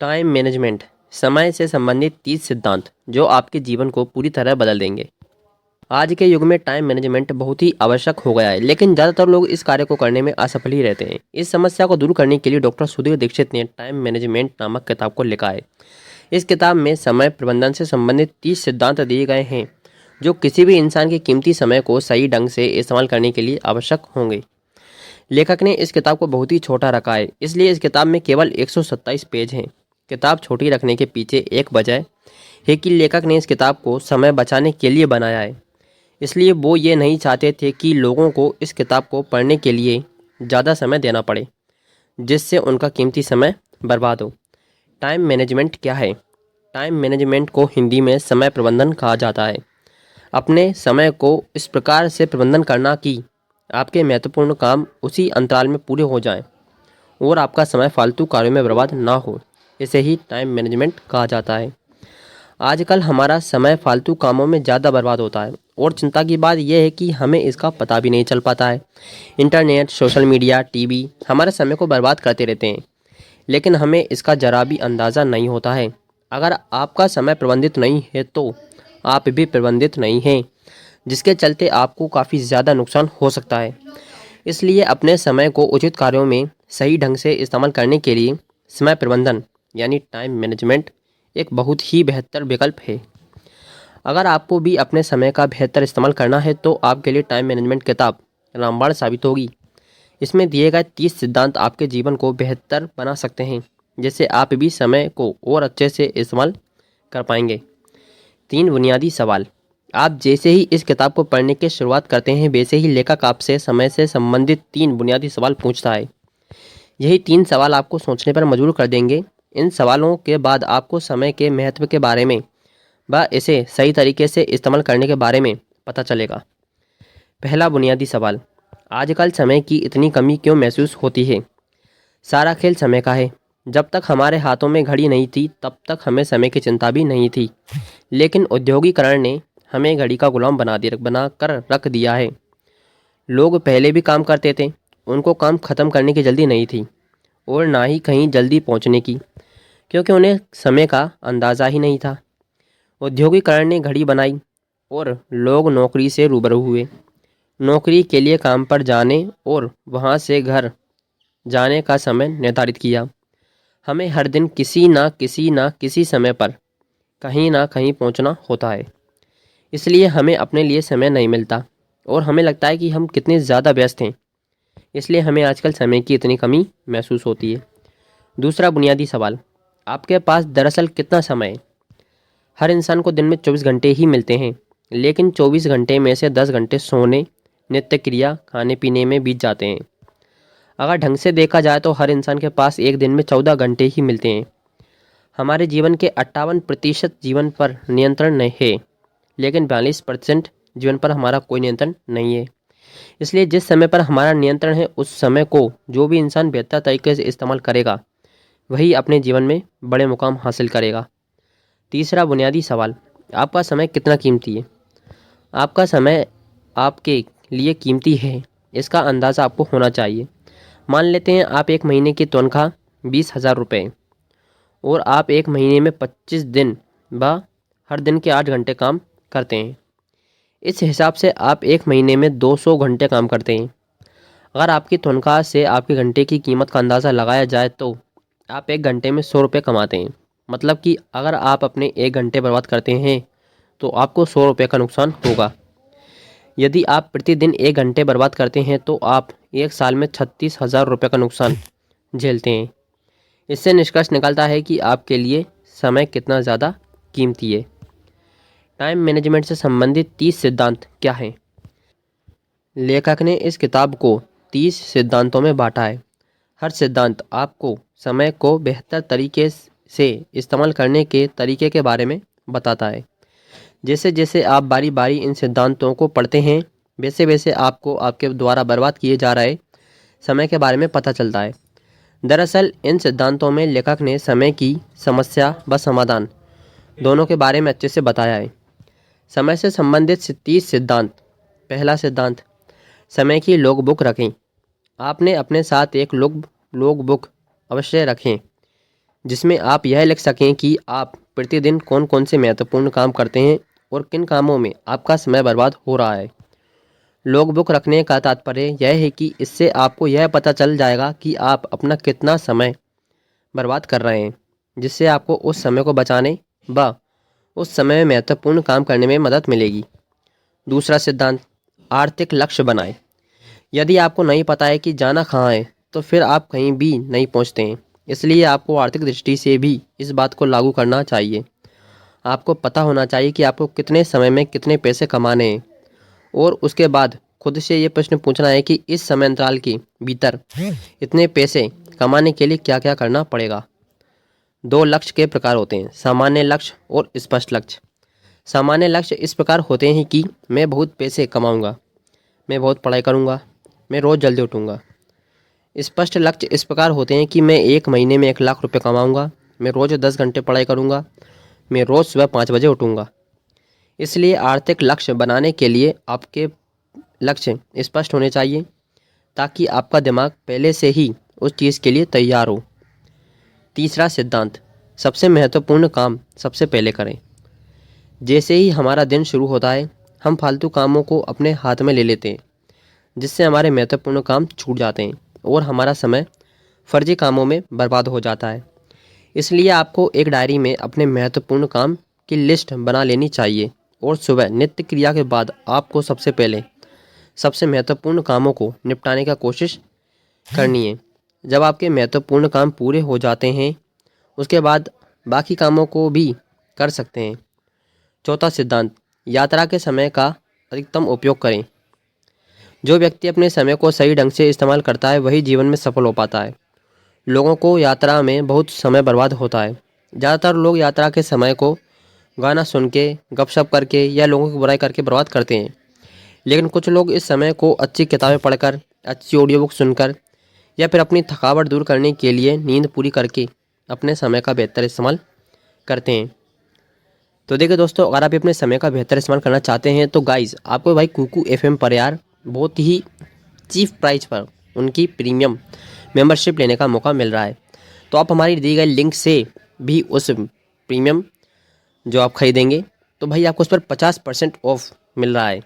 Time management, समय से संबंधित 30 सिद्धांत जो आपके जीवन को पूरी तरह बदल देंगे। आज के युग में टाइम मैनेजमेंट बहुत ही आवश्यक हो गया है, लेकिन ज़्यादातर लोग इस कार्य को करने में असफल ही रहते हैं। इस समस्या को दूर करने के लिए डॉक्टर सुधीर दीक्षित ने टाइम मैनेजमेंट नामक किताब को लिखा है। इस किताब में समय प्रबंधन से संबंधित 30 सिद्धांत दिए गए हैं जो किसी भी इंसान के कीमती समय को सही ढंग से इस्तेमाल करने के लिए आवश्यक होंगे। लेखक ने इस किताब को बहुत ही छोटा रखा है, इसलिए इस किताब में केवल 127 पेज हैं। किताब छोटी रखने के पीछे एक वजह है कि लेखक ने इस किताब को समय बचाने के लिए बनाया है। इसलिए वो ये नहीं चाहते थे कि लोगों को इस किताब को पढ़ने के लिए ज़्यादा समय देना पड़े, जिससे उनका कीमती समय बर्बाद हो। टाइम मैनेजमेंट क्या है? टाइम मैनेजमेंट को हिंदी में समय प्रबंधन कहा जाता है। अपने समय को इस प्रकार से प्रबंधन करना कि आपके महत्वपूर्ण काम उसी अंतराल में पूरे हो जाएं और आपका समय फालतू कार्यों में बर्बाद ना हो। इसे ही टाइम मैनेजमेंट कहा जाता है। आजकल हमारा समय फालतू कामों में ज़्यादा बर्बाद होता है और चिंता की बात यह है कि हमें इसका पता भी नहीं चल पाता है। इंटरनेट, सोशल मीडिया, टीवी हमारे समय को बर्बाद करते रहते हैं, लेकिन हमें इसका जरा भी अंदाज़ा नहीं होता है। अगर आपका समय प्रबंधित नहीं है तो आप भी प्रबंधित नहीं हैं, जिसके चलते आपको काफ़ी ज़्यादा नुकसान हो सकता है। इसलिए अपने समय को उचित कार्यों में सही ढंग से इस्तेमाल करने के लिए समय प्रबंधन यानी टाइम मैनेजमेंट एक बहुत ही बेहतर विकल्प है। अगर आपको भी अपने समय का बेहतर इस्तेमाल करना है तो आपके लिए टाइम मैनेजमेंट किताब रामबाण साबित होगी। इसमें दिए गए 30 सिद्धांत आपके जीवन को बेहतर बना सकते हैं, जिससे आप भी समय को और अच्छे से इस्तेमाल कर पाएंगे। 3 बुनियादी सवाल। आप जैसे ही इस किताब को पढ़ने की शुरुआत करते हैं, वैसे ही लेखक आपसे समय से संबंधित 3 बुनियादी सवाल पूछता है। यही 3 सवाल आपको सोचने पर मजबूर कर देंगे। इन सवालों के बाद आपको समय के महत्व के बारे में व इसे सही तरीके से इस्तेमाल करने के बारे में पता चलेगा। पहला बुनियादी सवाल, आजकल समय की इतनी कमी क्यों महसूस होती है? सारा खेल समय का है। जब तक हमारे हाथों में घड़ी नहीं थी, तब तक हमें समय की चिंता भी नहीं थी। लेकिन औद्योगिकरण ने हमें घड़ी का गुलाम बना कर रख दिया है। लोग पहले भी काम करते थे, उनको काम ख़त्म करने की जल्दी नहीं थी और ना ही कहीं जल्दी पहुंचने की, क्योंकि उन्हें समय का अंदाज़ा ही नहीं था। औद्योगिकरण ने घड़ी बनाई और लोग नौकरी से रूबरू हुए। नौकरी के लिए काम पर जाने और वहां से घर जाने का समय निर्धारित किया। हमें हर दिन किसी ना किसी समय पर कहीं ना कहीं पहुंचना होता है। इसलिए हमें अपने लिए समय नहीं मिलता और हमें लगता है कि हम कितने ज़्यादा व्यस्त हैं। इसलिए हमें आजकल समय की इतनी कमी महसूस होती है। दूसरा बुनियादी सवाल, आपके पास दरअसल कितना समय है? हर इंसान को दिन में 24 घंटे ही मिलते हैं, लेकिन 24 घंटे में से 10 घंटे सोने, नित्य क्रिया, खाने पीने में बीत जाते हैं। अगर ढंग से देखा जाए तो हर इंसान के पास एक दिन में 14 घंटे ही मिलते हैं। हमारे जीवन के 58% जीवन पर नियंत्रण नहीं है, लेकिन 42% जीवन पर हमारा कोई नियंत्रण नहीं है। इसलिए जिस समय पर हमारा नियंत्रण है, उस समय को जो भी इंसान बेहतर तरीके से इस्तेमाल करेगा, वही अपने जीवन में बड़े मुकाम हासिल करेगा। तीसरा बुनियादी सवाल, आपका समय कितना कीमती है? आपका समय आपके लिए कीमती है, इसका अंदाज़ा आपको होना चाहिए। मान लेते हैं आप एक महीने की तनख्वाह 20,000 रुपये और आप एक महीने में 25 दिन व हर दिन के 8 घंटे काम करते हैं। इस हिसाब से आप एक महीने में 200 घंटे काम करते हैं। अगर आपकी तनख्वाह से आपके घंटे की कीमत का अंदाज़ा लगाया जाए तो आप एक घंटे में 100 रुपये कमाते हैं। मतलब कि अगर आप अपने एक घंटे बर्बाद करते हैं तो आपको 100 रुपये का नुकसान होगा। यदि आप प्रतिदिन एक घंटे बर्बाद करते हैं तो आप एक साल में 36,000 रुपये का नुकसान झेलते हैं। इससे निष्कर्ष निकलता है कि आपके लिए समय कितना ज़्यादा कीमती है। टाइम मैनेजमेंट से संबंधित 30 सिद्धांत क्या हैं? लेखक ने इस किताब को 30 सिद्धांतों में बांटा है। हर सिद्धांत आपको समय को बेहतर तरीके से इस्तेमाल करने के तरीके के बारे में बताता है। जैसे जैसे आप बारी बारी इन सिद्धांतों को पढ़ते हैं, वैसे वैसे आपको आपके द्वारा बर्बाद किए जा रहे समय के बारे में पता चलता है। दरअसल इन सिद्धांतों में लेखक ने समय की समस्या व समाधान दोनों के बारे में अच्छे से बताया है। समय से संबंधित 30 सिद्धांत। पहला सिद्धांत, समय की लॉग बुक रखें। आपने अपने साथ एक लॉग बुक अवश्य रखें, जिसमें आप यह लिख सकें कि आप प्रतिदिन कौन कौन से महत्वपूर्ण काम करते हैं और किन कामों में आपका समय बर्बाद हो रहा है। लॉग बुक रखने का तात्पर्य यह है कि इससे आपको यह पता चल जाएगा कि आप अपना कितना समय बर्बाद कर रहे हैं, जिससे आपको उस समय को बचाने व उस समय में महत्वपूर्ण काम करने में मदद मिलेगी। दूसरा सिद्धांत, आर्थिक लक्ष्य बनाएं। यदि आपको नहीं पता है कि जाना कहाँ है तो फिर आप कहीं भी नहीं पहुँचते हैं। इसलिए आपको आर्थिक दृष्टि से भी इस बात को लागू करना चाहिए। आपको पता होना चाहिए कि आपको कितने समय में कितने पैसे कमाने हैं और उसके बाद खुद से ये प्रश्न पूछना है कि इस समय अंतराल के भीतर इतने पैसे कमाने के लिए क्या क्या करना पड़ेगा। 2 लक्ष्य के प्रकार होते हैं, सामान्य लक्ष्य और स्पष्ट लक्ष्य। सामान्य लक्ष्य इस प्रकार होते हैं कि मैं बहुत पैसे कमाऊंगा, मैं बहुत पढ़ाई करूंगा, मैं रोज़ जल्दी उठूंगा। स्पष्ट लक्ष्य इस प्रकार होते हैं कि मैं 1 महीने में 1 लाख रुपए कमाऊंगा, मैं रोज़ 10 घंटे पढ़ाई करूंगा, मैं रोज़ सुबह 5 बजे उठूंगा। इसलिए आर्थिक लक्ष्य बनाने के लिए आपके लक्ष्य स्पष्ट होने चाहिए ताकि आपका दिमाग पहले से ही उस चीज़ के लिए तैयार हो। तीसरा सिद्धांत, सबसे महत्वपूर्ण काम सबसे पहले करें। जैसे ही हमारा दिन शुरू होता है हम फालतू कामों को अपने हाथ में ले लेते हैं, जिससे हमारे महत्वपूर्ण काम छूट जाते हैं और हमारा समय फर्जी कामों में बर्बाद हो जाता है। इसलिए आपको एक डायरी में अपने महत्वपूर्ण काम की लिस्ट बना लेनी चाहिए और सुबह नित्य क्रिया के बाद आपको सबसे पहले सबसे महत्वपूर्ण कामों को निपटाने का कोशिश करनी है। जब आपके महत्वपूर्ण काम पूरे हो जाते हैं उसके बाद बाकी कामों को भी कर सकते हैं। चौथा सिद्धांत, यात्रा के समय का अधिकतम उपयोग करें। जो व्यक्ति अपने समय को सही ढंग से इस्तेमाल करता है वही जीवन में सफल हो पाता है। लोगों को यात्रा में बहुत समय बर्बाद होता है। ज़्यादातर लोग यात्रा के समय को गाना सुन के, गपशप करके या लोगों की बुराई करके बर्बाद करते हैं। लेकिन कुछ लोग इस समय को अच्छी किताबें पढ़कर, अच्छी ऑडियो बुक सुनकर या फिर अपनी थकावट दूर करने के लिए नींद पूरी करके अपने समय का बेहतर इस्तेमाल करते हैं। तो देखिए दोस्तों, अगर आप अपने समय का बेहतर इस्तेमाल करना चाहते हैं तो गाइज़ आपको भाई कुकू एफएम पर यार बहुत ही चीप प्राइस पर उनकी प्रीमियम मेंबरशिप लेने का मौका मिल रहा है। तो आप हमारी दी गई लिंक से भी उस प्रीमियम जो आप खरीदेंगे तो भाई आपको उस पर 50% ऑफ मिल रहा है।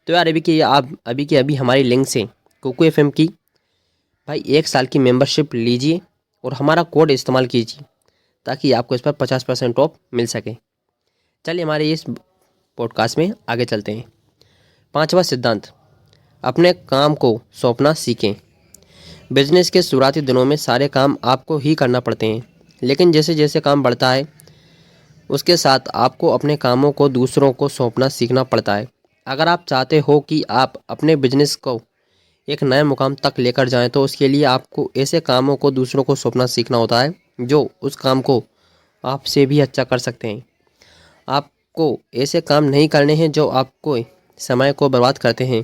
तो यार अभी की अभी हमारी लिंक से कुकू एफएम की भाई 1 साल की मेंबरशिप लीजिए और हमारा कोड इस्तेमाल कीजिए ताकि आपको इस पर 50% ऑफ मिल सके। चलिए हमारे इस पॉडकास्ट में आगे चलते हैं। 5वां सिद्धांत, अपने काम को सौंपना सीखें। बिजनेस के शुरुआती दिनों में सारे काम आपको ही करना पड़ते हैं, लेकिन जैसे जैसे काम बढ़ता है उसके साथ आपको अपने कामों को दूसरों को सौंपना सीखना पड़ता है। अगर आप चाहते हो कि आप अपने बिजनेस को एक नए मुकाम तक लेकर जाएं तो उसके लिए आपको ऐसे कामों को दूसरों को सौंपना सीखना होता है जो उस काम को आपसे भी अच्छा कर सकते हैं। आपको ऐसे काम नहीं करने हैं जो आपको समय को बर्बाद करते हैं।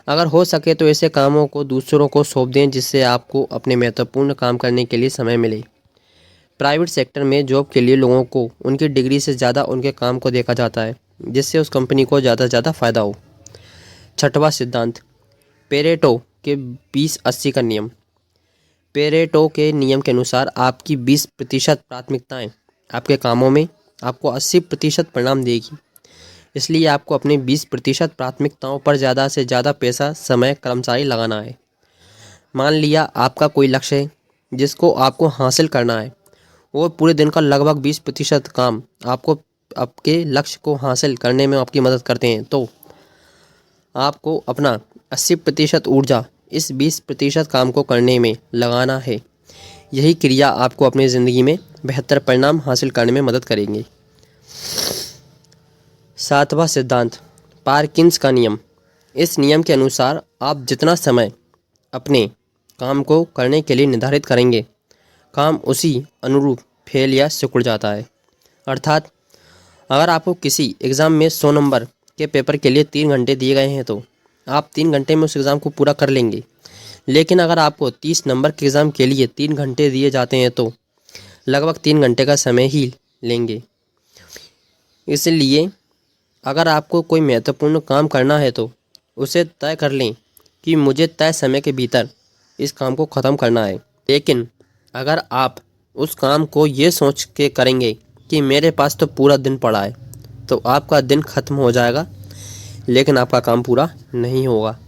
अगर हो सके तो ऐसे कामों को दूसरों को सौंप दें जिससे आपको अपने महत्वपूर्ण काम करने के लिए समय मिले। प्राइवेट सेक्टर में जॉब के लिए लोगों को उनकी डिग्री से ज़्यादा उनके काम को देखा जाता है, जिससे उस कंपनी को ज़्यादा से ज़्यादा फ़ायदा हो। 6वां सिद्धांत, पेरेटो के 20-80 का नियम। पेरेटो के नियम के अनुसार आपकी 20% प्राथमिकताएं आपके कामों में आपको 80% परिणाम देगी। इसलिए आपको अपने 20% प्राथमिकताओं पर ज़्यादा से ज़्यादा पैसा, समय, कर्मचारी लगाना है। मान लिया आपका कोई लक्ष्य है जिसको आपको हासिल करना है और पूरे दिन का लगभग 20% काम आपको आपके लक्ष्य को हासिल करने में आपकी मदद करते हैं, तो आपको अपना 80% ऊर्जा इस 20% काम को करने में लगाना है। यही क्रिया आपको अपनी ज़िंदगी में बेहतर परिणाम हासिल करने में मदद करेंगे। 7वां सिद्धांत, पार्किंस का नियम। इस नियम के अनुसार आप जितना समय अपने काम को करने के लिए निर्धारित करेंगे, काम उसी अनुरूप फेल या सिकुड़ जाता है। अर्थात अगर आपको किसी एग्ज़ाम में 100 नंबर के पेपर के लिए 3 घंटे दिए गए हैं तो आप 3 घंटे में उस एग्ज़ाम को पूरा कर लेंगे। लेकिन अगर आपको 30 नंबर के एग्ज़ाम के लिए 3 घंटे दिए जाते हैं तो लगभग 3 घंटे का समय ही लेंगे। इसलिए अगर आपको कोई महत्वपूर्ण काम करना है तो उसे तय कर लें कि मुझे तय समय के भीतर इस काम को ख़त्म करना है। लेकिन अगर आप उस काम को ये सोच के करेंगे कि मेरे पास तो पूरा दिन पड़ा है, तो आपका दिन खत्म हो जाएगा लेकिन आपका काम पूरा नहीं होगा।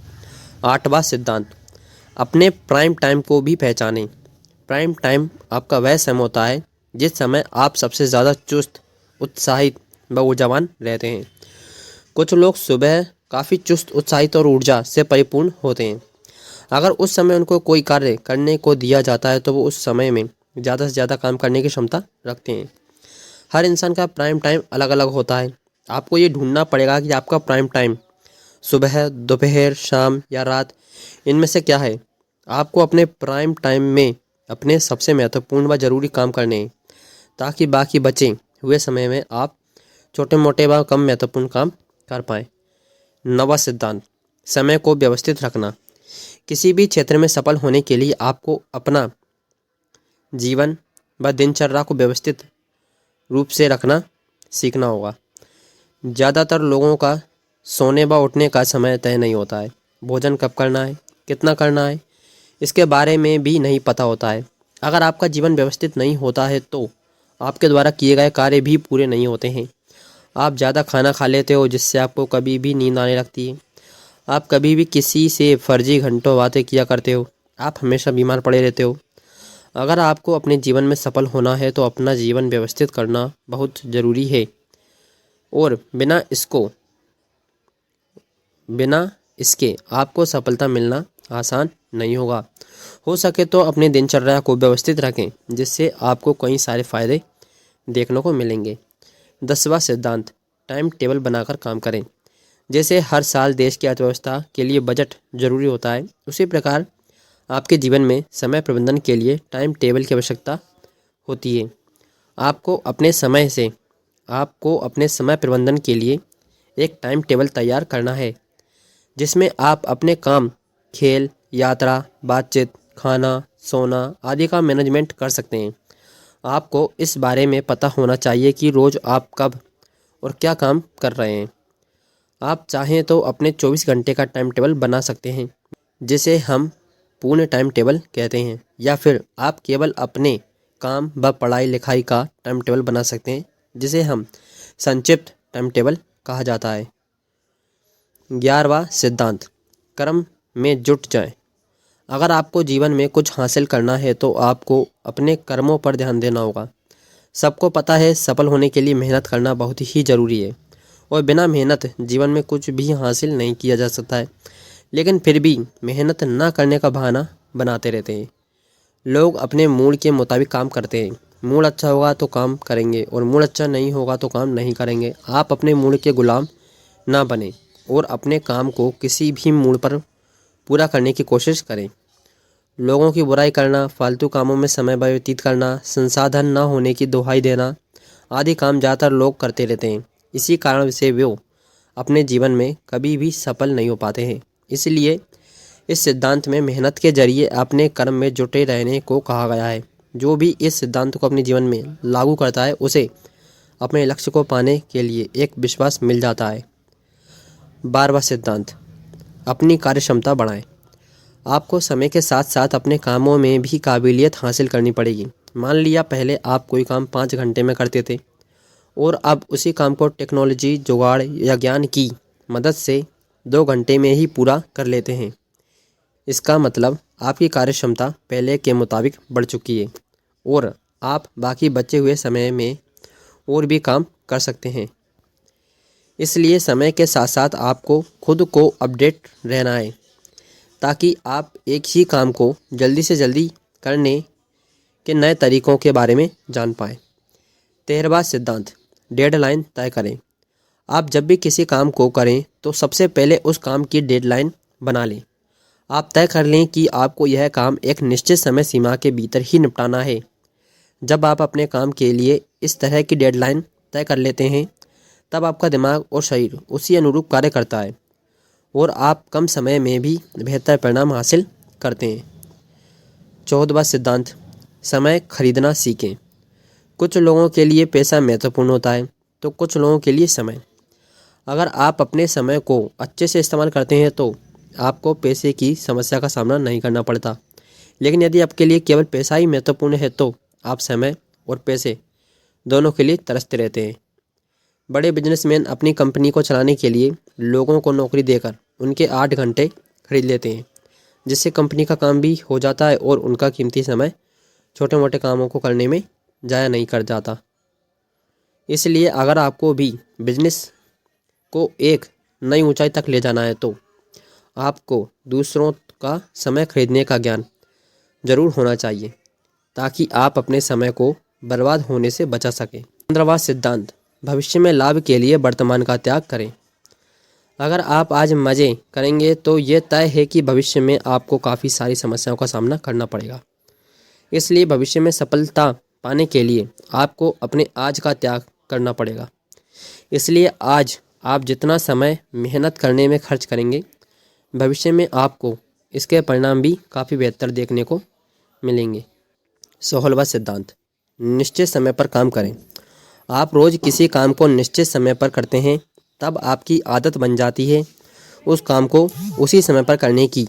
8वां सिद्धांत, अपने प्राइम टाइम को भी पहचानें। प्राइम टाइम आपका वह समय होता है जिस समय आप सबसे ज़्यादा चुस्त, उत्साहित व ऊर्जावान रहते हैं। कुछ लोग सुबह काफ़ी चुस्त, उत्साहित और ऊर्जा से परिपूर्ण होते हैं। अगर उस समय उनको कोई कार्य करने को दिया जाता है तो वो उस समय में ज़्यादा से ज़्यादा काम करने की क्षमता रखते हैं। हर इंसान का प्राइम टाइम अलग अलग होता है। आपको ये ढूंढना पड़ेगा कि आपका प्राइम टाइम सुबह, दोपहर, शाम या रात, इनमें से क्या है। आपको अपने प्राइम टाइम में अपने सबसे महत्वपूर्ण व ज़रूरी काम करने हैं, ताकि बाकी बचे हुए समय में आप छोटे मोटे व कम महत्वपूर्ण काम कर पाएँ। 9वां सिद्धांत, समय को व्यवस्थित रखना। किसी भी क्षेत्र में सफल होने के लिए आपको अपना जीवन व दिनचर्या को व्यवस्थित रूप से रखना सीखना होगा। ज़्यादातर लोगों का सोने व उठने का समय तय नहीं होता है। भोजन कब करना है, कितना करना है, इसके बारे में भी नहीं पता होता है। अगर आपका जीवन व्यवस्थित नहीं होता है तो आपके द्वारा किए गए कार्य भी पूरे नहीं होते हैं। आप ज़्यादा खाना खा लेते हो जिससे आपको कभी भी नींद आने लगती है। आप कभी भी किसी से फर्जी घंटों बातें किया करते हो। आप हमेशा बीमार पड़े रहते हो। अगर आपको अपने जीवन में सफल होना है तो अपना जीवन व्यवस्थित करना बहुत ज़रूरी है, और बिना इसके आपको सफलता मिलना आसान नहीं होगा। हो सके तो अपनी दिनचर्या को व्यवस्थित रखें, जिससे आपको कई सारे फायदे देखने को मिलेंगे। 10वां सिद्धांत, टाइम टेबल बनाकर काम करें। जैसे हर साल देश की अर्थव्यवस्था के लिए बजट जरूरी होता है, उसी प्रकार आपके जीवन में समय प्रबंधन के लिए टाइम टेबल की आवश्यकता होती है। आपको अपने समय प्रबंधन के लिए एक टाइम टेबल तैयार करना है, जिसमें आप अपने काम, खेल, यात्रा, बातचीत, खाना, सोना आदि का मैनेजमेंट कर सकते हैं। आपको इस बारे में पता होना चाहिए कि रोज़ आप कब और क्या काम कर रहे हैं। आप चाहें तो अपने 24 घंटे का टाइम टेबल बना सकते हैं, जिसे हम पूर्ण टाइम टेबल कहते हैं, या फिर आप केवल अपने काम व पढ़ाई लिखाई का टाइम टेबल बना सकते हैं, जिसे हम संक्षिप्त टाइम टेबल कहा जाता है। 11वां सिद्धांत, कर्म में जुट जाएं। अगर आपको जीवन में कुछ हासिल करना है तो आपको अपने कर्मों पर ध्यान देना होगा। सबको पता है सफल होने के लिए मेहनत करना बहुत ही ज़रूरी है, और बिना मेहनत जीवन में कुछ भी हासिल नहीं किया जा सकता है। लेकिन फिर भी मेहनत ना करने का बहाना बनाते रहते हैं। लोग अपने मूड के मुताबिक काम करते हैं। मूड अच्छा होगा तो काम करेंगे और मूड अच्छा नहीं होगा तो काम नहीं करेंगे। आप अपने मूड के गुलाम ना बने और अपने काम को किसी भी मूड पर पूरा करने की कोशिश करें। लोगों की बुराई करना, फालतू कामों में समय व्यतीत करना, संसाधन न होने की दुहाई देना आदि काम ज़्यादातर लोग करते रहते हैं। इसी कारण से वो अपने जीवन में कभी भी सफल नहीं हो पाते हैं। इसलिए इस सिद्धांत में मेहनत के जरिए अपने कर्म में जुटे रहने को कहा गया है। जो भी इस सिद्धांत को अपने जीवन में लागू करता है उसे अपने लक्ष्य को पाने के लिए एक विश्वास मिल जाता है। 12वां सिद्धांत, अपनी कार्यक्षमता बढ़ाएं। आपको समय के साथ साथ अपने कामों में भी काबिलियत हासिल करनी पड़ेगी। मान लिया पहले आप कोई काम 5 घंटे में करते थे और अब उसी काम को टेक्नोलॉजी, जुगाड़ या ज्ञान की मदद से 2 घंटे में ही पूरा कर लेते हैं। इसका मतलब आपकी कार्यक्षमता पहले के मुताबिक बढ़ चुकी है और आप बाकी बचे हुए समय में और भी काम कर सकते हैं। इसलिए समय के साथ साथ आपको खुद को अपडेट रहना है, ताकि आप एक ही काम को जल्दी से जल्दी करने के नए तरीकों के बारे में जान पाएँ। 13वां सिद्धांत, डेडलाइन तय करें। आप जब भी किसी काम को करें तो सबसे पहले उस काम की डेडलाइन बना लें। आप तय कर लें कि आपको यह काम एक निश्चित समय सीमा के भीतर ही निपटाना है। जब आप अपने काम के लिए इस तरह की डेडलाइन तय कर लेते हैं, तब आपका दिमाग और शरीर उसी अनुरूप कार्य करता है और आप कम समय में भी बेहतर परिणाम हासिल करते हैं। 14वां सिद्धांत, समय खरीदना सीखें। कुछ लोगों के लिए पैसा महत्वपूर्ण होता है तो कुछ लोगों के लिए समय। अगर आप अपने समय को अच्छे से इस्तेमाल करते हैं तो आपको पैसे की समस्या का सामना नहीं करना पड़ता। लेकिन यदि आपके लिए केवल पैसा ही महत्वपूर्ण है तो आप समय और पैसे दोनों के लिए तरसते रहते हैं। बड़े बिजनेसमैन अपनी कंपनी को चलाने के लिए लोगों को नौकरी देकर उनके 8 घंटे खरीद लेते हैं, जिससे कंपनी का काम भी हो जाता है और उनका कीमती समय छोटे मोटे कामों को करने में ज़ाया नहीं कर जाता। इसलिए अगर आपको भी बिजनेस को एक नई ऊंचाई तक ले जाना है तो आपको दूसरों का समय खरीदने का ज्ञान जरूर होना चाहिए, ताकि आप अपने समय को बर्बाद होने से बचा सकें। 15वां सिद्धांत, भविष्य में लाभ के लिए वर्तमान का त्याग करें। अगर आप आज मज़े करेंगे तो ये तय है कि भविष्य में आपको काफ़ी सारी समस्याओं का सामना करना पड़ेगा। इसलिए भविष्य में सफलता पाने के लिए आपको अपने आज का त्याग करना पड़ेगा। इसलिए आज आप जितना समय मेहनत करने में खर्च करेंगे, भविष्य में आपको इसके परिणाम भी काफ़ी बेहतर देखने को मिलेंगे। 16वां सिद्धांत, निश्चित समय पर काम करें। आप रोज़ किसी काम को निश्चित समय पर करते हैं, तब आपकी आदत बन जाती है उस काम को उसी समय पर करने की।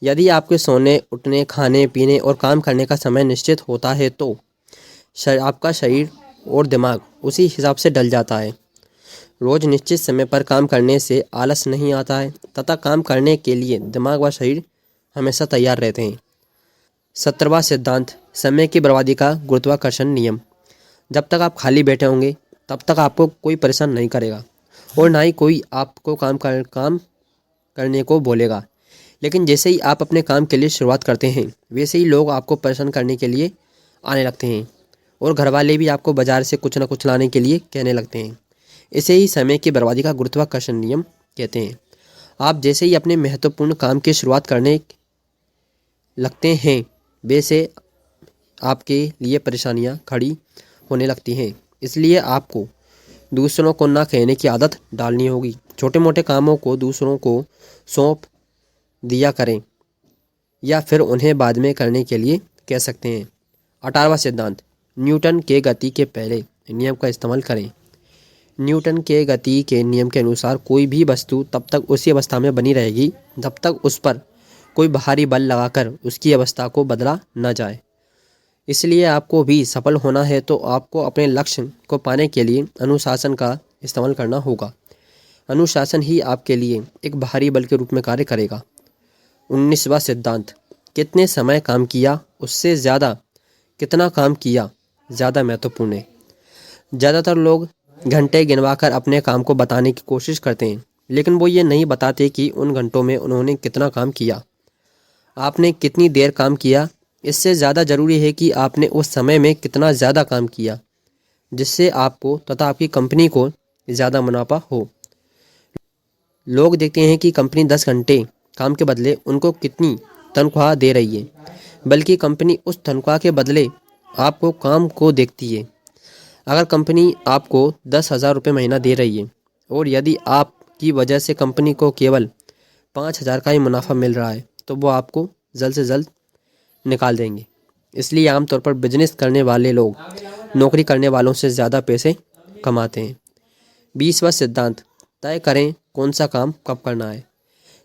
यदि आपके सोने, उठने, खाने, पीने और काम करने का समय निश्चित होता है तो आपका शरीर और दिमाग उसी हिसाब से ढल जाता है। रोज़ निश्चित समय पर काम करने से आलस नहीं आता है तथा काम करने के लिए दिमाग व शरीर हमेशा तैयार रहते हैं। 17वां सिद्धांत, समय की बर्बादी का गुरुत्वाकर्षण नियम। जब तक आप खाली बैठे होंगे तब तक आपको कोई परेशान नहीं करेगा और ना ही कोई आपको काम करने को बोलेगा। लेकिन जैसे ही आप अपने काम के लिए शुरुआत करते हैं, वैसे ही लोग आपको परेशान करने के लिए आने लगते हैं और घर वाले भी आपको बाजार से कुछ ना कुछ लाने के लिए कहने लगते हैं। इसे ही समय की बर्बादी का गुरुत्वाकर्षण नियम कहते हैं। आप जैसे ही अपने महत्वपूर्ण काम की शुरुआत करने लगते हैं, वैसे आपके लिए परेशानियां खड़ी होने लगती हैं। इसलिए आपको दूसरों को ना कहने की आदत डालनी होगी। छोटे मोटे कामों को दूसरों को सौंप दिया करें या फिर उन्हें बाद में करने के लिए कह सकते हैं। 18वां सिद्धांत, न्यूटन के गति के पहले नियम का इस्तेमाल करें। न्यूटन के गति के नियम के अनुसार कोई भी वस्तु तब तक उसी अवस्था में बनी रहेगी जब तक उस पर कोई बाहरी बल लगाकर उसकी अवस्था को बदला न जाए। इसलिए आपको भी सफल होना है तो आपको अपने लक्ष्य को पाने के लिए अनुशासन का इस्तेमाल करना होगा। अनुशासन ही आपके लिए एक बाहरी बल के रूप में कार्य करेगा। 19वां सिद्धांत, कितने समय काम किया उससे ज़्यादा कितना काम किया ज़्यादा महत्वपूर्ण है। ज़्यादातर लोग घंटे गिनवाकर अपने काम को बताने की कोशिश करते हैं, लेकिन वो ये नहीं बताते कि उन घंटों में उन्होंने कितना काम किया। आपने कितनी देर काम किया, इससे ज़्यादा ज़रूरी है कि आपने उस समय में कितना ज़्यादा काम किया, जिससे आपको तथा आपकी कंपनी को ज़्यादा मुनाफा हो। लोग देखते हैं कि कंपनी 10 घंटे काम के बदले उनको कितनी तनख्वाह दे रही है, बल्कि कंपनी उस तनख्वाह के बदले आपको काम को देखती है। अगर कंपनी आपको 10,000 रुपये महीना दे रही है और यदि आपकी वजह से कंपनी को केवल 5,000 का ही मुनाफा मिल रहा है, तो वो आपको जल्द से जल्द निकाल देंगे। इसलिए आमतौर पर बिजनेस करने वाले लोग नौकरी करने वालों से ज़्यादा पैसे कमाते हैं। 20वां सिद्धांत, तय करें कौन सा काम कब करना है।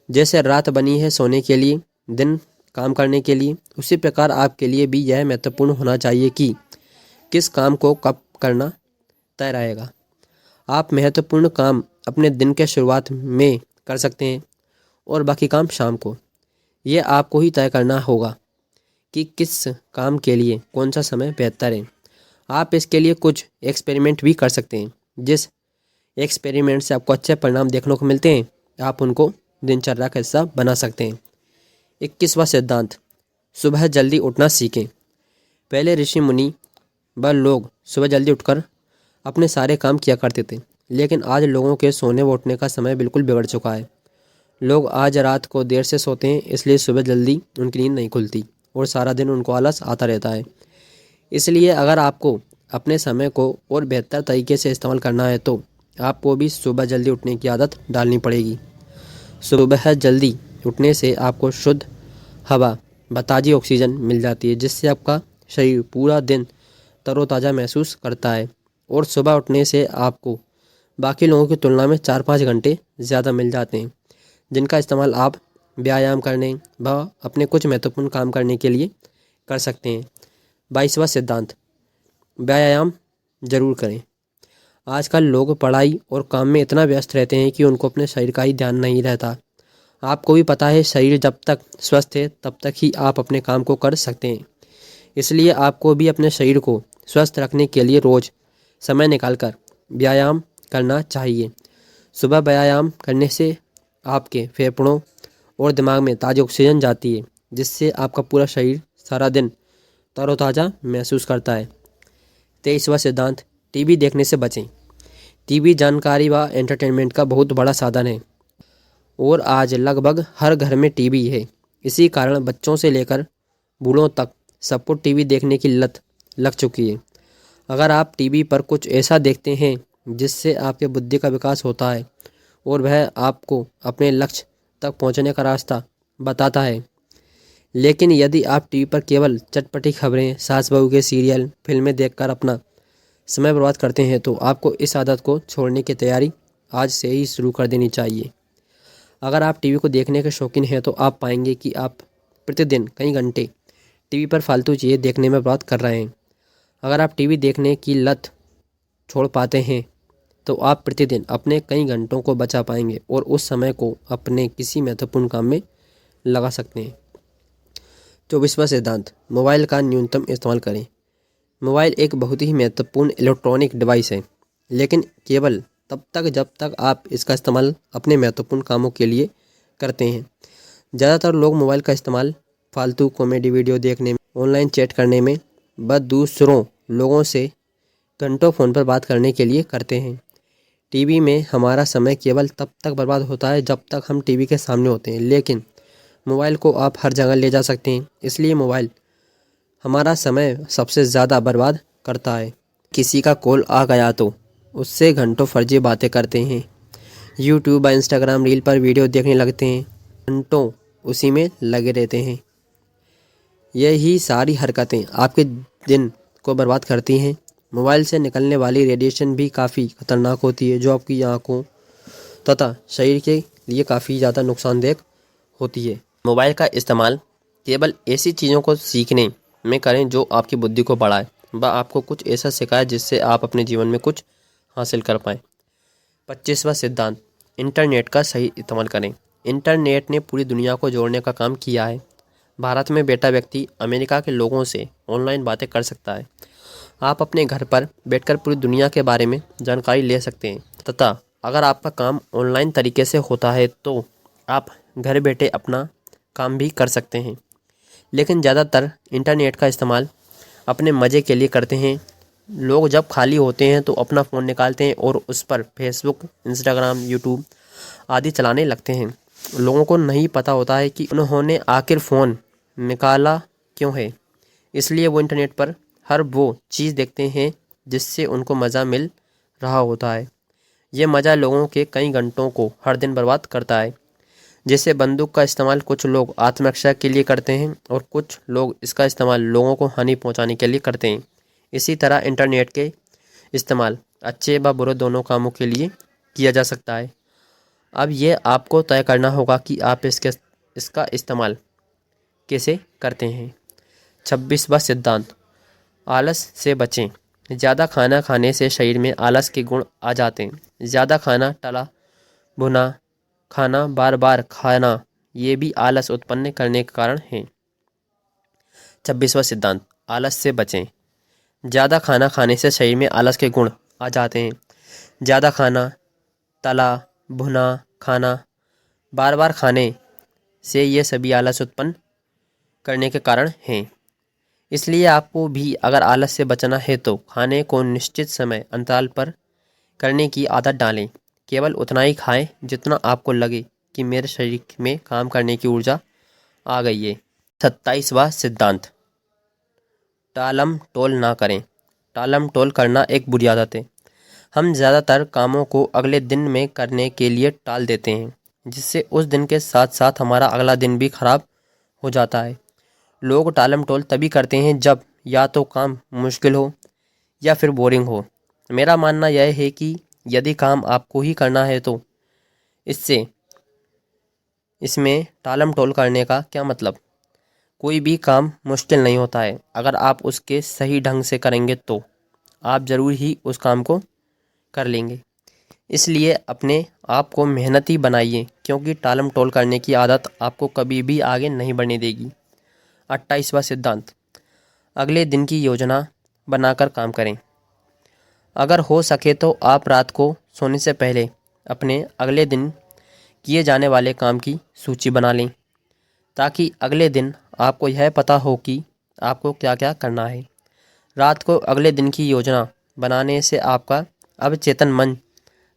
जैसे रात बनी है सोने के लिए, दिन काम करने के लिए, उसी प्रकार आपके लिए भी यह महत्वपूर्ण होना चाहिए कि किस काम को कब करना तय रहेगा। आप महत्वपूर्ण काम अपने दिन के शुरुआत में कर सकते हैं और बाकी काम शाम को। यह आपको ही तय करना होगा कि किस काम के लिए कौन सा समय बेहतर है। आप इसके लिए कुछ एक्सपेरिमेंट भी कर सकते हैं। जिस एक्सपेरिमेंट से आपको अच्छे परिणाम देखने को मिलते हैं, आप उनको दिनचर्या का हिस्सा बना सकते हैं। 21वां सिद्धांत, सुबह जल्दी उठना सीखें। पहले ऋषि मुनि व लोग सुबह जल्दी उठकर अपने सारे काम किया करते थे, लेकिन आज लोगों के सोने व उठने का समय बिल्कुल बिगड़ चुका है। लोग आज रात को देर से सोते हैं, इसलिए सुबह जल्दी उनकी नींद नहीं खुलती और सारा दिन उनको आलस आता रहता है। इसलिए अगर आपको अपने समय को और बेहतर तरीके से इस्तेमाल करना है तो आपको भी सुबह जल्दी उठने की आदत डालनी पड़ेगी। सुबह जल्दी उठने से आपको शुद्ध हवा व ताज़ी ऑक्सीजन मिल जाती है, जिससे आपका शरीर पूरा दिन तरोताज़ा महसूस करता है और सुबह उठने से आपको बाकी लोगों की तुलना में 4-5 घंटे ज़्यादा मिल जाते हैं, जिनका इस्तेमाल आप व्यायाम करने व अपने कुछ महत्वपूर्ण काम करने के लिए कर सकते हैं। 22वां सिद्धांत, व्यायाम जरूर करें। आजकल लोग पढ़ाई और काम में इतना व्यस्त रहते हैं कि उनको अपने शरीर का ही ध्यान नहीं रहता। आपको भी पता है, शरीर जब तक स्वस्थ है तब तक ही आप अपने काम को कर सकते हैं। इसलिए आपको भी अपने शरीर को स्वस्थ रखने के लिए रोज़ समय निकालकर व्यायाम करना चाहिए। सुबह व्यायाम करने से आपके फेफड़ों और दिमाग में ताज़ी ऑक्सीजन जाती है, जिससे आपका पूरा शरीर सारा दिन तरोताज़ा महसूस करता है। 23वां सिद्धांत, टीवी देखने से बचें। टीवी जानकारी व एंटरटेनमेंट का बहुत बड़ा साधन है और आज लगभग हर घर में टीवी है। इसी कारण बच्चों से लेकर बूढ़ों तक सबको टीवी देखने की लत लग चुकी है। अगर आप टीवी पर कुछ ऐसा देखते हैं जिससे आपके बुद्धि का विकास होता है और वह आपको अपने लक्ष्य तक पहुंचने का रास्ता बताता है, लेकिन यदि आप टीवी पर केवल चटपटी खबरें, सास बहू के सीरियल, फिल्में देखकर अपना समय बर्बाद करते हैं, तो आपको इस आदत को छोड़ने की तैयारी आज से ही शुरू कर देनी चाहिए। अगर आप टीवी को देखने के शौकीन हैं तो आप पाएंगे कि आप प्रतिदिन कई घंटे टीवी पर फालतू चीज़ें देखने में बर्बाद कर रहे हैं। अगर आप टीवी देखने की लत छोड़ पाते हैं तो आप प्रतिदिन अपने कई घंटों को बचा पाएंगे और उस समय को अपने किसी महत्वपूर्ण काम में लगा सकते हैं। 24वां सिद्धांत, मोबाइल का न्यूनतम इस्तेमाल करें। मोबाइल एक बहुत ही महत्वपूर्ण इलेक्ट्रॉनिक डिवाइस है, लेकिन केवल तब तक जब तक आप इसका इस्तेमाल अपने महत्वपूर्ण कामों के लिए करते हैं। ज़्यादातर लोग मोबाइल का इस्तेमाल फालतू कॉमेडी वीडियो देखने में, ऑनलाइन चैट करने में, व दूसरों लोगों से घंटों फ़ोन पर बात करने के लिए करते हैं। टीवी में हमारा समय केवल तब तक बर्बाद होता है जब तक हम टीवी के सामने होते हैं, लेकिन मोबाइल को आप हर जगह ले जा सकते हैं। इसलिए मोबाइल हमारा समय सबसे ज़्यादा बर्बाद करता है। किसी का कॉल आ गया तो उससे घंटों फर्जी बातें करते हैं। यूट्यूब व इंस्टाग्राम रील पर वीडियो देखने लगते हैं, घंटों उसी में लगे रहते हैं। यही सारी हरकतें आपके दिन को बर्बाद करती हैं। मोबाइल से निकलने वाली रेडिएशन भी काफ़ी खतरनाक होती है, जो आपकी आँखों तथा शरीर के लिए काफ़ी ज़्यादा नुकसानदेह होती है। मोबाइल का इस्तेमाल केवल ऐसी चीज़ों को सीखने में करें जो आपकी बुद्धि को बढ़ाए व आपको कुछ ऐसा सिखाए जिससे आप अपने जीवन में कुछ हासिल कर पाएँ। 25वां सिद्धांत, इंटरनेट का सही इस्तेमाल करें। इंटरनेट ने पूरी दुनिया को जोड़ने का काम किया है। भारत में बैठा व्यक्ति अमेरिका के लोगों से ऑनलाइन बातें कर सकता है। आप अपने घर पर बैठकर पूरी दुनिया के बारे में जानकारी ले सकते हैं तथा अगर आपका काम ऑनलाइन तरीके से होता है तो आप घर बैठे अपना काम भी कर सकते हैं। लेकिन ज़्यादातर इंटरनेट का इस्तेमाल अपने मज़े के लिए करते हैं। लोग जब खाली होते हैं तो अपना फ़ोन निकालते हैं और उस पर फेसबुक, इंस्टाग्राम, यूट्यूब आदि चलाने लगते हैं। लोगों को नहीं पता होता है कि उन्होंने आखिर फ़ोन निकाला क्यों है। इसलिए वो इंटरनेट पर हर वो चीज़ देखते हैं जिससे उनको मज़ा मिल रहा होता है। ये मज़ा लोगों के कई घंटों को हर दिन बर्बाद करता है। जैसे बंदूक का इस्तेमाल कुछ लोग आत्मरक्षा के लिए करते हैं और कुछ लोग इसका इस्तेमाल लोगों को हानि पहुंचाने के लिए करते हैं। इसी तरह इंटरनेट के इस्तेमाल अच्छे व बुरे दोनों कामों के लिए किया जा सकता है। अब यह आपको तय करना होगा कि आप इसका इस्तेमाल कैसे करते हैं। 26वां सिद्धांत, आलस से बचें। ज़्यादा खाना खाने से शरीर में आलस के गुण आ जाते हैं। ज़्यादा खाना, तला भुना खाना, बार बार खाना, ये भी आलस उत्पन्न करने के कारण है। 26वां सिद्धांत, आलस से बचें। ज़्यादा खाना खाने से शरीर में आलस के गुण आ जाते हैं। ज़्यादा खाना, तला भुना खाना, बार बार खाने से ये सभी आलस उत्पन्न करने के कारण हैं। इसलिए आपको भी अगर आलस से बचना है तो खाने को निश्चित समय अंतराल पर करने की आदत डालें। केवल उतना ही खाएं जितना आपको लगे कि मेरे शरीर में काम करने की ऊर्जा आ गई है। 27वां सिद्धांत, टालम टोल ना करें। टालम टोल करना एक बुरी आदत है। हम ज़्यादातर कामों को अगले दिन में करने के लिए टाल देते हैं, जिससे उस दिन के साथ साथ हमारा अगला दिन भी खराब हो जाता है। लोग टालम टोल तभी करते हैं जब या तो काम मुश्किल हो या फिर बोरिंग हो। मेरा मानना यह है कि यदि काम आपको ही करना है तो इसमें टालम टोल करने का क्या मतलब। कोई भी काम मुश्किल नहीं होता है, अगर आप उसके सही ढंग से करेंगे तो आप ज़रूर ही उस काम को कर लेंगे। इसलिए अपने आप को मेहनती बनाइए, क्योंकि टालम टोल करने की आदत आपको कभी भी आगे नहीं बढ़ने देगी। 28वां सिद्धांत, अगले दिन की योजना बनाकर काम करें। अगर हो सके तो आप रात को सोने से पहले अपने अगले दिन किए जाने वाले काम की सूची बना लें, ताकि अगले दिन आपको यह पता हो कि आपको क्या क्या करना है। रात को अगले दिन की योजना बनाने से आपका अवचेतन मन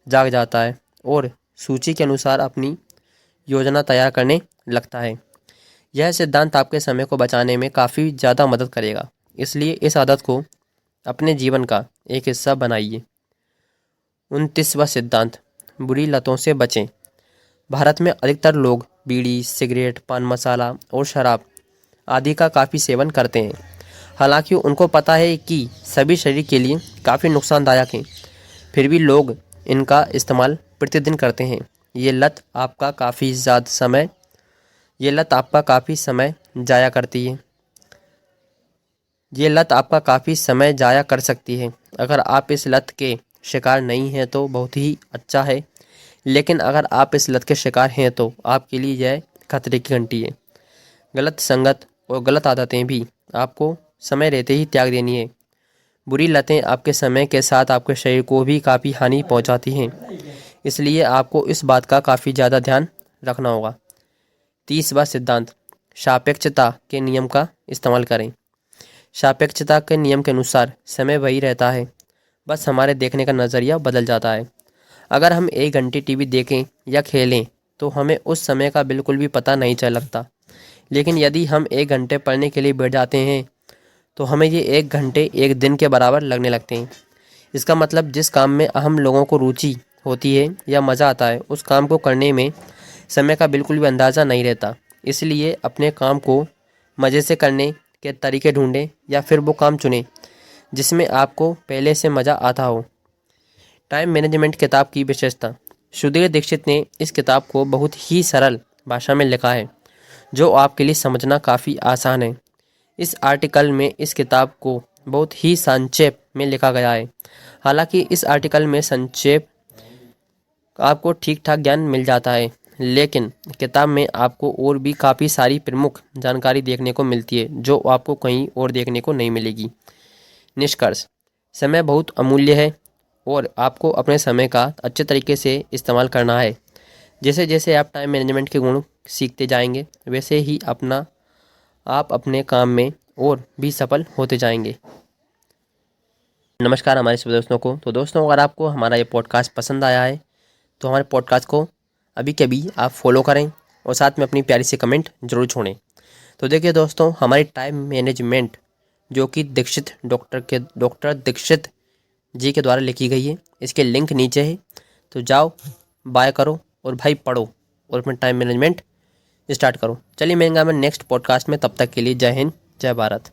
जाग जाता है और सूची के अनुसार अपनी योजना तैयार करने लगता है। यह सिद्धांत आपके समय को बचाने में काफ़ी ज़्यादा मदद करेगा, इसलिए इस आदत को अपने जीवन का एक हिस्सा बनाइए। 29वां सिद्धांत, बुरी लतों से बचें। भारत में अधिकतर लोग बीड़ी, सिगरेट, पान मसाला और शराब आदि का काफ़ी सेवन करते हैं। हालांकि उनको पता है कि सभी शरीर के लिए काफ़ी नुकसानदायक हैं, फिर भी लोग इनका इस्तेमाल प्रतिदिन करते हैं। ये लत आपका काफ़ी समय जाया करती है। ये लत आपका काफ़ी समय जाया कर सकती है। अगर आप इस लत के शिकार नहीं हैं तो बहुत ही अच्छा है, लेकिन अगर आप इस लत के शिकार हैं तो आपके लिए यह खतरे की घंटी है। गलत संगत और गलत आदतें भी आपको समय रहते ही त्याग देनी है। बुरी लतें आपके समय के साथ आपके शरीर को भी काफ़ी हानि पहुंचाती हैं, इसलिए आपको इस बात का काफ़ी ज़्यादा ध्यान रखना होगा। 30वां सिद्धांत, सापेक्षता के नियम का इस्तेमाल करें। सापेक्षता के नियम के अनुसार समय वही रहता है, बस हमारे देखने का नज़रिया बदल जाता है। अगर हम 1 घंटे टीवी देखें या खेलें तो हमें उस समय का बिल्कुल भी पता नहीं चल लगता, लेकिन यदि हम 1 घंटे पढ़ने के लिए बैठ जाते हैं तो हमें ये 1 घंटे 1 दिन के बराबर लगने लगते हैं। इसका मतलब जिस काम में हम लोगों को रुचि होती है या मज़ा आता है, उस काम को करने में समय का बिल्कुल भी अंदाज़ा नहीं रहता। इसलिए अपने काम को मज़े से करने के तरीके ढूंढें या फिर वो काम चुनें जिसमें आपको पहले से मज़ा आता हो। टाइम मैनेजमेंट किताब की विशेषता। सुधीर दीक्षित ने इस किताब को बहुत ही सरल भाषा में लिखा है, जो आपके लिए समझना काफ़ी आसान है। इस आर्टिकल में इस किताब को बहुत ही संक्षेप में लिखा गया है। हालांकि इस आर्टिकल में संक्षेप आपको ठीक ठाक ज्ञान मिल जाता है, लेकिन किताब में आपको और भी काफ़ी सारी प्रमुख जानकारी देखने को मिलती है, जो आपको कहीं और देखने को नहीं मिलेगी। निष्कर्ष, समय बहुत अमूल्य है और आपको अपने समय का अच्छे तरीके से इस्तेमाल करना है। जैसे जैसे आप टाइम मैनेजमेंट के गुण सीखते जाएंगे, वैसे ही आप अपने काम में और भी सफल होते जाएंगे। नमस्कार हमारे सभी दोस्तों को। तो दोस्तों, अगर आपको हमारा ये पॉडकास्ट पसंद आया है तो हमारे पॉडकास्ट को अभी के अभी आप फॉलो करें और साथ में अपनी प्यारी सी कमेंट जरूर छोड़ें। तो देखिए दोस्तों, हमारी टाइम मैनेजमेंट जो कि डॉक्टर दीक्षित जी के द्वारा लिखी गई है, इसके लिंक नीचे है, तो जाओ बाय करो और भाई पढ़ो और अपना टाइम मैनेजमेंट स्टार्ट करो। चलिए मिलेंगे मैं नेक्स्ट पॉडकास्ट में, तब तक के लिए जय हिंद, जय भारत।